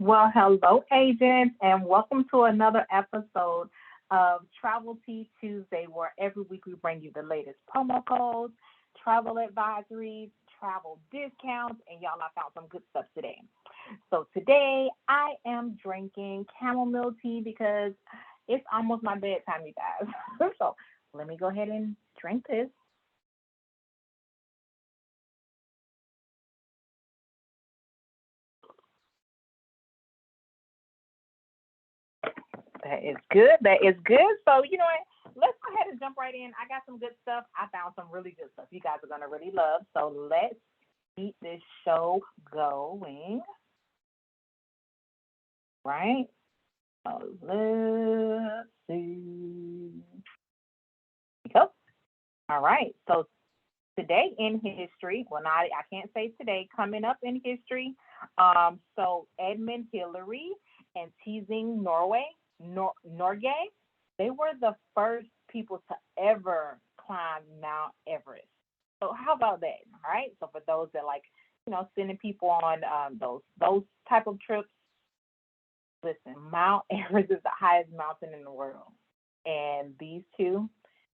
Well, hello, agents, and welcome to another episode of Travel Tea Tuesday, where every week we bring you the latest promo codes, travel advisories, travel discounts, and y'all, I found some good stuff today. So today I am drinking chamomile tea because it's almost my bedtime, you guys. So let me go ahead and drink this. That is good. That is good. So, you know what? Let's go ahead and jump right in. I got some good stuff. I found some really good stuff you guys are going to really love. So, let's keep this show going, right? So, let's see. Here we go. All right. So, today in history, well, not, I can't say today, coming up in history. So, Edmund Hillary and Teasing Norgay, they were the first people to ever climb Mount Everest. So how about that? All right. So for those that like, sending people on those type of trips, listen, Mount Everest is the highest mountain in the world, and these two,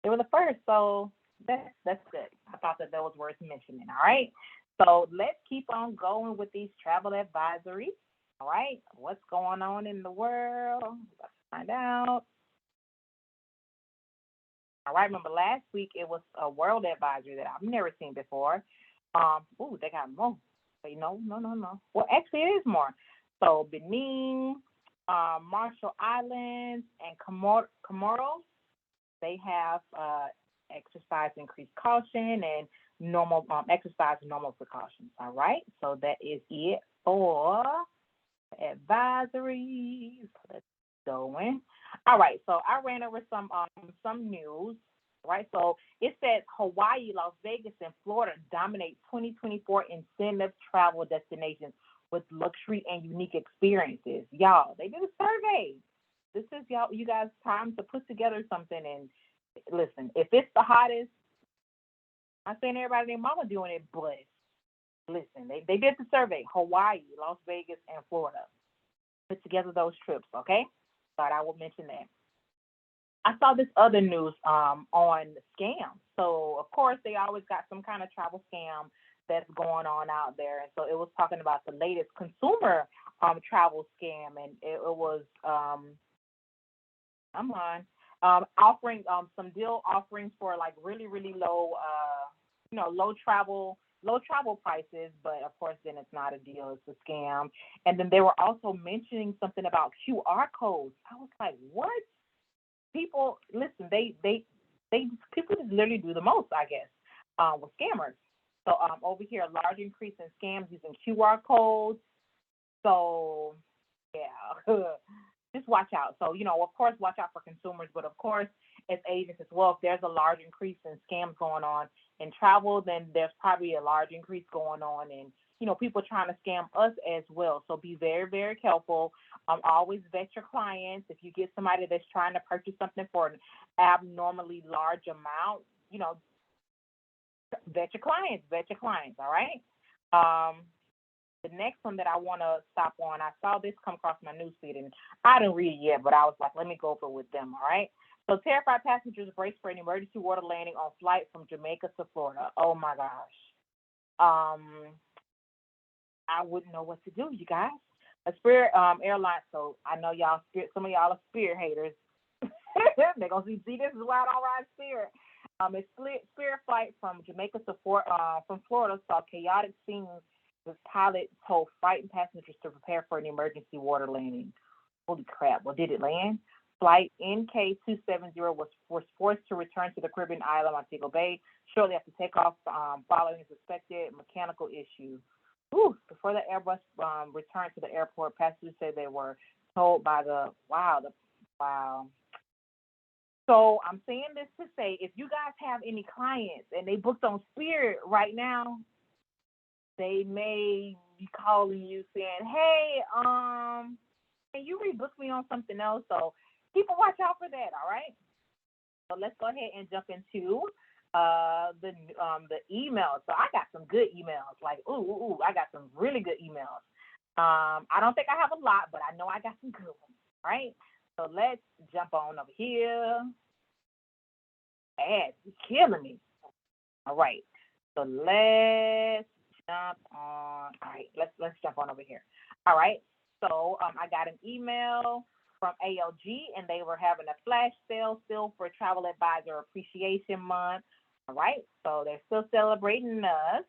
they were the first. So that's good. I thought that was worth mentioning. All right. So let's keep on going with these travel advisories. All right. What's going on in the world? Let's find out. All right, remember last week it was a world advisory that I've never seen before. They got more. Wait, no. Well, actually, it is more. So Benin, Marshall Islands, and Comoros, they have exercise increased caution and normal exercise normal precautions. All right, so that is it for advisories. Let's go in. All right, so I ran over some news. Right, so it says Hawaii, Las Vegas, and Florida dominate 2024 incentive travel destinations with luxury and unique experiences. Y'all, they did a survey. This is you guys' time to put together something and listen. If it's the hottest, I'm saying everybody and their mama doing it, but listen, they did the survey. Hawaii, Las Vegas, and Florida. Put together those trips, okay? Thought I would mention that. I saw this other news on scams. So of course they always got some kind of travel scam that's going on out there, and so it was talking about the latest consumer travel scam, and it was come on offering some deal offerings for like really low low travel prices, but of course then it's not a deal, it's a scam. And then they were also mentioning something about QR codes. I was like, what? People listen, they people just literally do the most, I guess, with scammers. So over here, a large increase in scams using QR codes. So yeah, just watch out. So of course, watch out for consumers, but of course, as agents as well, if there's a large increase in scams going on in travel, then there's probably a large increase going on in people trying to scam us as well. So be very, very careful. Always vet your clients. If you get somebody that's trying to purchase something for an abnormally large amount, vet your clients. Vet your clients. All right. Um, the next one that I want to stop on, I saw this come across my newsfeed, and I didn't read it yet, but I was like, let me go over it with them. All right. So terrified passengers brace for an emergency water landing on flight from Jamaica to Florida. Oh my gosh. Um, I wouldn't know what to do, you guys. A Spirit airline, so I know y'all Spirit. Some of y'all are Spirit haters. They're gonna see this is why I don't ride Spirit. Spirit flight from Jamaica to from Florida saw chaotic scenes with pilot told frightened passengers to prepare for an emergency water landing. Holy crap! Well, did it land? Flight NK270 was forced to return to the Caribbean island Montego Bay shortly after takeoff, following a suspected mechanical issue. Before the Airbus returned to the airport, passengers said they were told by wow. So I'm saying this to say, if you guys have any clients and they booked on Spirit right now, they may be calling you saying, "Hey, can you rebook me on something else?" So keep a watch out for that. All right. So let's go ahead and jump into the emails. So I got some good emails. Like I got some really good emails. I don't think I have a lot, but I know I got some good ones. All right. So let's jump on over here. Ads, you're killing me. All right. So let's jump on. All right, let's jump on over here. All right. So I got an email from ALG, and they were having a flash sale still for Travel Advisor Appreciation Month. All right. So they're still celebrating us.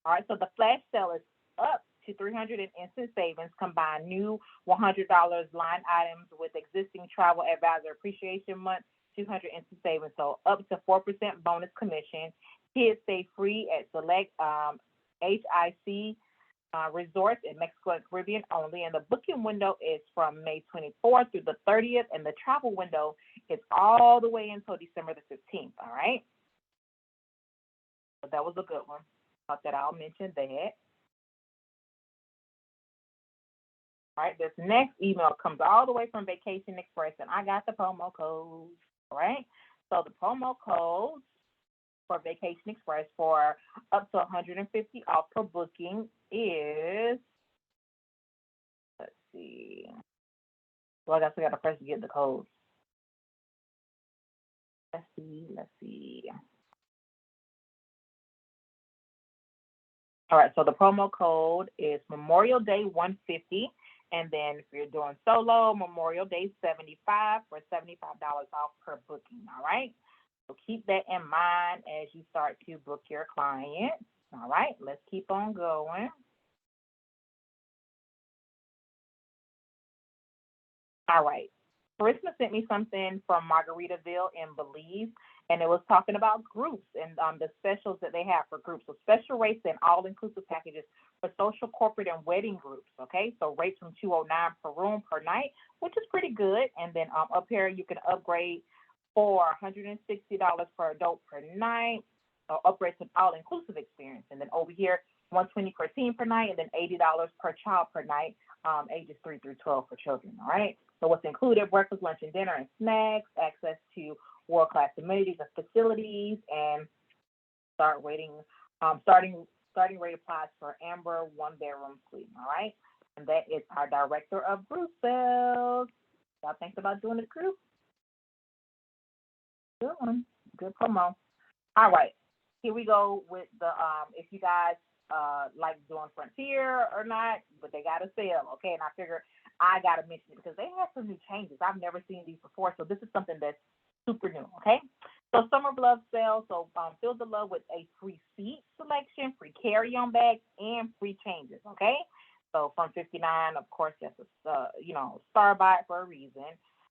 All right. So the flash sale is up to 300 in instant savings. Combine new $100 line items with existing Travel Advisor Appreciation Month, 200 instant savings. So up to 4% bonus commission. Kids stay free at select HIC resorts in Mexico and Caribbean only. And the booking window is from May 24th through the 30th. And the travel window is all the way until December the 15th. All right. So that was a good one. Thought that I'll mention that. All right, this next email comes all the way from Vacation Express, and I got the promo codes. All right, so the promo codes for Vacation Express for up to $150 off per booking is, let's see. Well, I guess I got to press to get the codes. Let's see. All right, so the promo code is Memorial Day 150. And then if you're doing solo, Memorial Day 75 for $75 off per booking. All right. So keep that in mind as you start to book your clients. All right. Let's keep on going. All right. Charisma sent me something from Margaritaville in Belize, and it was talking about groups and the specials that they have for groups. So special rates and all-inclusive packages for social, corporate, and wedding groups. Okay, so rates from $209 per room per night, which is pretty good. And then up here you can upgrade for $160 per adult per night, or upgrade to an all-inclusive experience. And then over here, $120 per teen per night, and then $80 per child per night, ages 3 through 12 for children. All right. So what's included: breakfast, lunch, and dinner, and snacks, access to world-class amenities and facilities, and starting rate applies for Amber one-bedroom suite. All right, and that is our director of group sales. Y'all think about doing a group? Good one, good promo. All right, here we go with the if you guys like doing Frontier or not, but they got a sale, okay? And I figure I got to mention it because they have some new changes. I've never seen these before, so this is something that's super new, okay? So Summer of Love sale, so fill the love with a free seat selection, free carry-on bags, and free changes, okay? So from 59, of course, that's a star by it for a reason.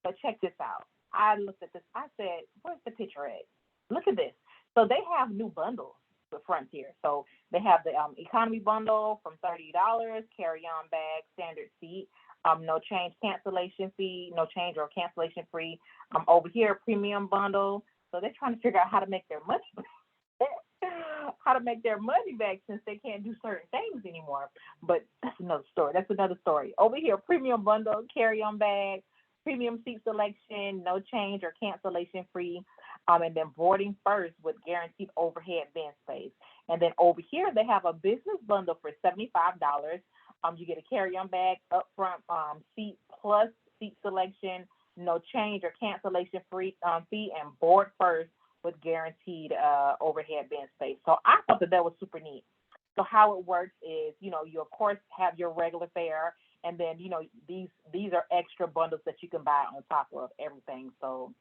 But check this out. I looked at this. I said, where's the picture at? Look at this. So they have new bundles with Frontier. So they have the economy bundle from $30, carry-on bag, standard seat, no change cancellation fee, no change or cancellation free. Over here, premium bundle. So they're trying to figure out how to make their money back since they can't do certain things anymore. But that's another story. Over here, premium bundle, carry-on bag, premium seat selection, no change or cancellation free, and then boarding first with guaranteed overhead bin space. And then over here, they have a business bundle for $75. You get a carry-on bag, upfront seat plus seat selection, no change or cancellation free fee, and board first with guaranteed overhead bin space. So I thought that was super neat. So how it works is, you of course have your regular fare, and then these are extra bundles that you can buy on top of everything. So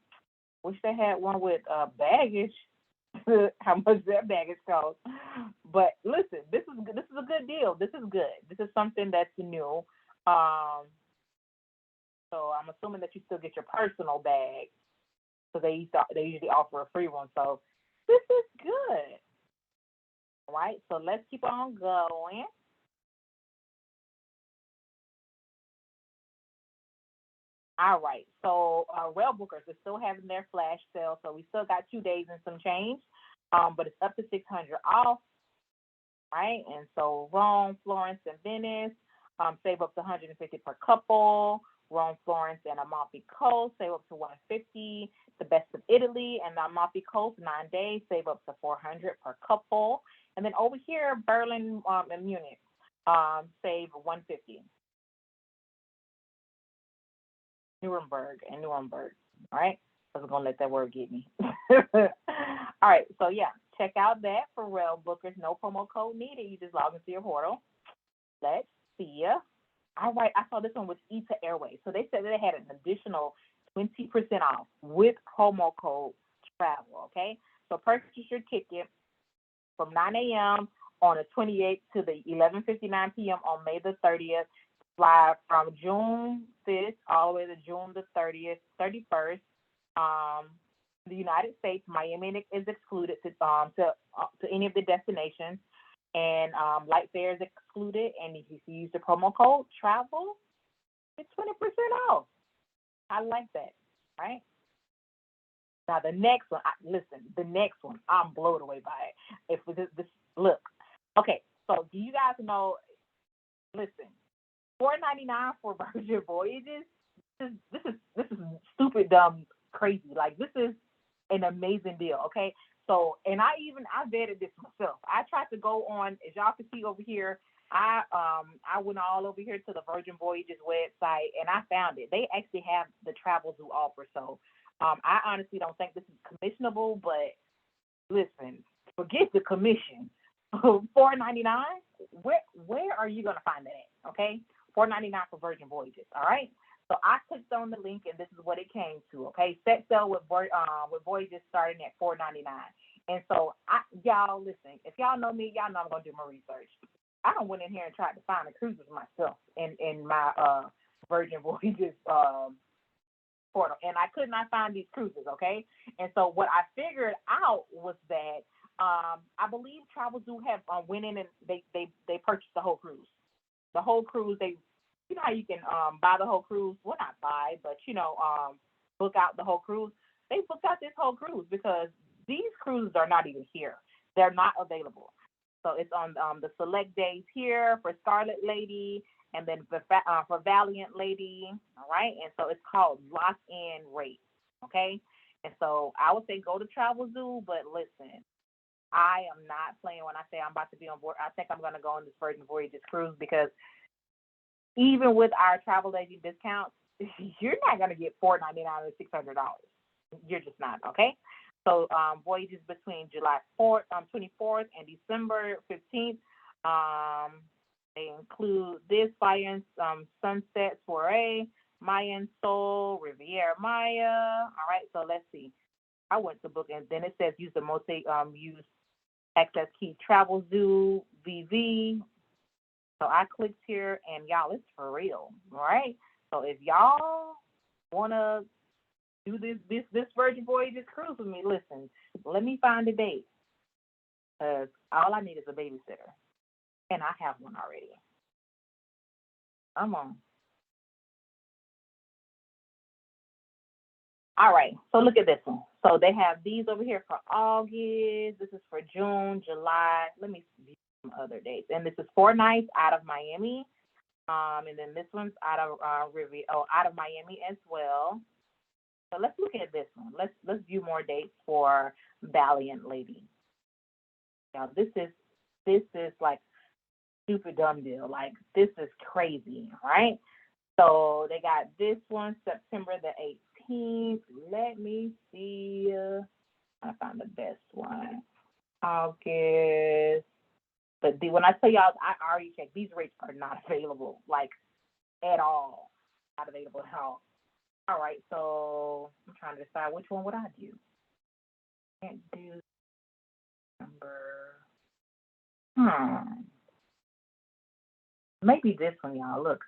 wish they had one with baggage. How much that baggage costs? But listen, this is a good deal. This is good. This is something that's new. So I'm assuming that you still get your personal bag. So they usually offer a free one. So this is good. All right. So let's keep on going. All right. So rail bookers are still having their flash sale. So we still got 2 days and some change, but it's up to $600 off. Right. And so Rome, Florence, and Venice save up to $150 per couple. Rome, Florence, and Amalfi Coast save up to $150. The best of Italy and the Amalfi Coast 9 days save up to $400 per couple. And then over here, Berlin and Munich save $150. Nuremberg and Nuremberg. All right. I was going to let that word get me. All right. So, yeah, check out that for rail bookers. No promo code needed. You just log into your portal. Let's see ya. All right. I saw this one with ETA Airways. So they said that they had an additional 20% off with promo code travel. Okay. So purchase your ticket from 9 a.m. on the 28th to the 11:59 p.m. on May the 30th. Fly from June 5th all the way to June the 31st. The United States, Miami is excluded to any of the destinations, and light fare is excluded. And if you use the promo code travel, it's 20% off. I like that, right? Now the next one, the next one, I'm blown away by it. If this look, okay, so do you guys know? Listen, $4.99 for Virgin Voyages. This is stupid, dumb, crazy. Like, this is an amazing deal. Okay, so and I vetted this myself. I tried to go on, as y'all can see over here. I went all over here to the Virgin Voyages website and I found it. They actually have the Travel Zoo offer. So I honestly don't think this is commissionable, but listen, forget the commission. $4.99. Where are you gonna find that at? Okay, $4.99 for Virgin Voyages. All right. So I clicked on the link and this is what it came to. Okay, set sail with Voyages starting at $4.99. And so y'all listen. If y'all know me, y'all know I'm gonna do my research. I done went in here and tried to find the cruises myself in my Virgin Voyages portal, and I could not find these cruises. Okay, and so what I figured out was that I believe Travel Zoo have went in and they purchased the whole cruise. The whole cruise, you know how you can buy the whole cruise? Well, not buy, but book out the whole cruise. They booked out this whole cruise because these cruises are not even here. They're not available. So it's on the select days here for Scarlet Lady and then for Valiant Lady. All right, and so it's called lock-in rate. Okay, and so I would say go to Travel Zoo, but listen. I am not playing when I say I'm about to be on board. I think I'm going to go on this Virgin Voyages cruise because even with our travel agent discounts, you're not going to get $4.99 or $600. You're just not, okay? So voyages between July 24th and December 15th. They include this Mayan Sunset Soiree, Mayan Soul, Riviera Maya. All right, so let's see. I went to book and then it says use the most used access key Travel Zoo VV. So I clicked here and y'all, it's for real. All right. So if y'all wanna do this Virgin Voyages cruise with me, listen, let me find a date. Because all I need is a babysitter. And I have one already. Come on. All right, so look at this one. So they have these over here for August. This is for June, July. Let me see some other dates. And this is 4 nights out of Miami. And then this one's out of out of Miami as well. So let's look at this one. Let's view more dates for Valiant Lady. Now this is like super dumb deal. Like this is crazy, right? So they got this one September the 18th. Let me see. I found the best one. August. But when I tell y'all, I already checked. These rates are not available, like at all. Not available at all. All right, so I'm trying to decide which one would I do. Can't do number. Maybe this one, y'all. Look.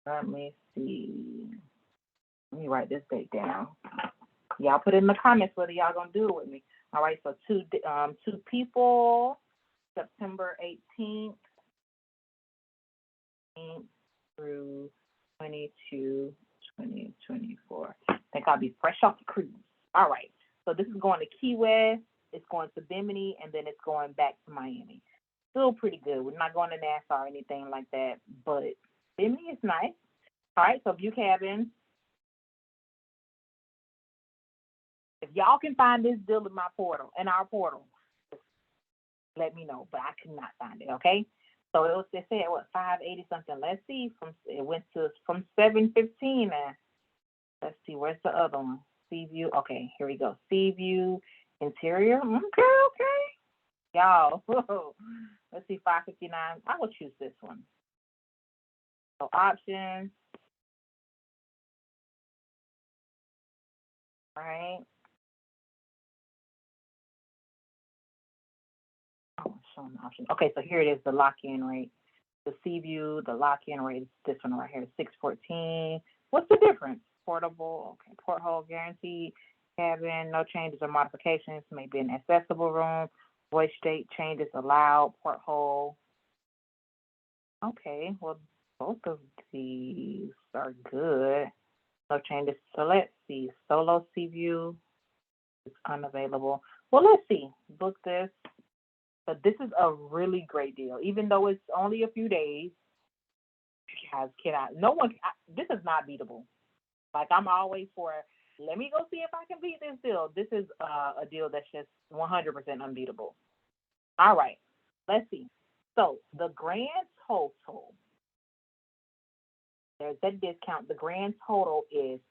Let me see. Let me write this date down. Y'all put in the comments whether y'all gonna do it with me. All right, so two people, September 18th through 22, 2024. I think I'll be fresh off the cruise. All right, so this is going to Key West, it's going to Bimini, and then it's going back to Miami. Still pretty good. We're not going to Nassau or anything like that, but Bimini is nice. All right, so view cabins. If y'all can find this deal in our portal, let me know, but I could not find it, okay? So it said what, 580 something. Let's see. It went to from 715 now. Let's see, where's the other one? Sea view. Okay, here we go. Sea view, interior. Okay. Y'all. Let's see, 559. I will choose this one. So options. Right. Oh, it's showing the options. Okay, so here it is, the lock-in rate. The sea view, the lock-in rate is this one right here, 614. What's the difference? Portable, okay, porthole guaranteed, cabin, no changes or modifications, maybe an accessible room, voice state changes allowed, porthole. Okay, well, both of these are good. No changes. So let's see. Solo sea view is unavailable. Well, let's see. Book this. But this is a really great deal, even though it's only a few days. You guys cannot. No one. This is not beatable. Like I'm always for. Let me go see if I can beat this deal. This is a deal that's just 100% unbeatable. All right. Let's see. So the grand total. There's that discount. The grand total is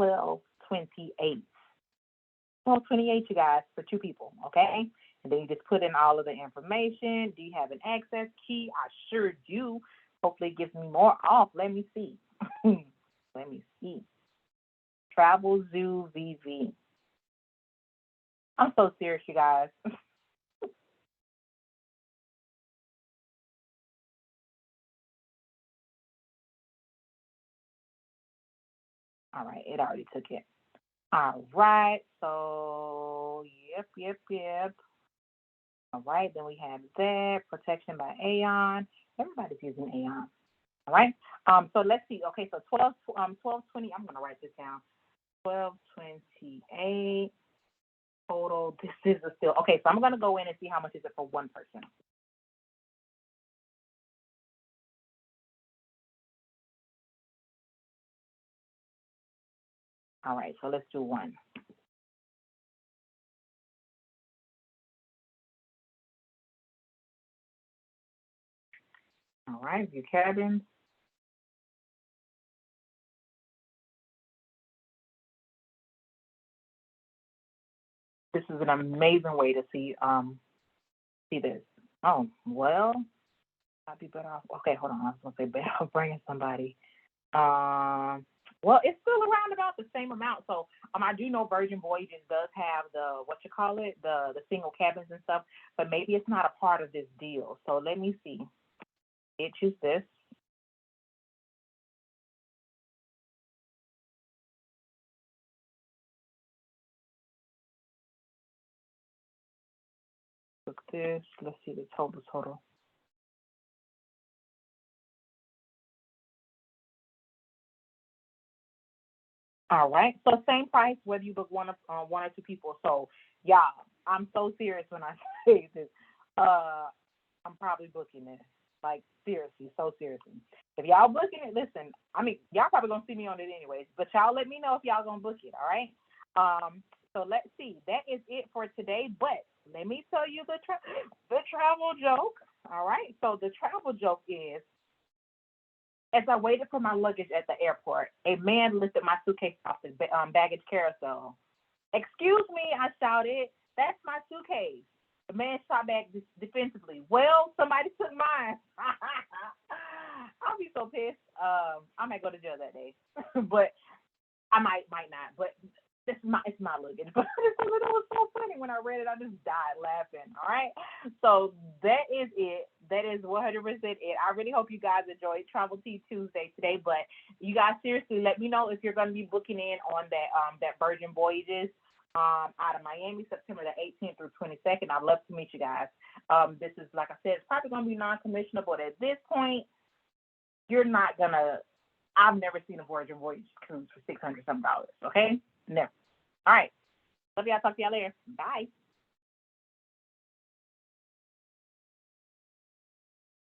$1,228. $1,228, you guys, for two people. Okay. And then you just put in all of the information. Do you have an access key? I sure do. Hopefully it gives me more off. Let me see. Let me see. Travel Zoo VV. I'm so serious, you guys. All right, it already took it. All right, so yep. All right, then we have that protection by Aon. Everybody's using Aon. All right. So let's see. Okay, so 1220. I'm gonna write this down. 1228 total. This is a still okay. So I'm gonna go in and see how much is it for one person. All right. So let's do one. All right. View cabins. This is an amazing way to see this. Oh well, I'd be better off. Okay, hold on. I was gonna say better off bringing somebody. Well, it's still around about the same amount. So I do know Virgin Voyages does have the the single cabins and stuff, but maybe it's not a part of this deal. So let me see. It choose this. Look this. Let's see the total. All right. So same price whether you book one or two people. So yeah, I'm so serious when I say this. I'm probably booking this. Like seriously, so seriously. If y'all booking it, listen. I mean, y'all probably gonna see me on it anyways. But y'all let me know if y'all gonna book it. All right. So let's see. That is it for today. But let me tell you the travel joke. All right. So the travel joke is, as I waited for my luggage at the airport, a man lifted my suitcase off the baggage carousel. Excuse me, I shouted. That's my suitcase. The man shot back defensively. Well, somebody took mine. I'll be so pissed. I might go to jail that day, but I might not. But it's my luggage. But it was so funny when I read it. I just died laughing. All right. So that is it. That is 100% it. I really hope you guys enjoyed Travel Tea Tuesday today. But you guys seriously let me know if you're going to be booking in on that Virgin Voyages out of Miami, September the 18th through 22nd. I'd love to meet you guys. This is, like I said, it's probably going to be non-commissionable, but at this point, you're not going to, I've never seen a Virgin Voyage cruise for $600 something. Okay? Never. All right. Love y'all. Talk to y'all later. Bye.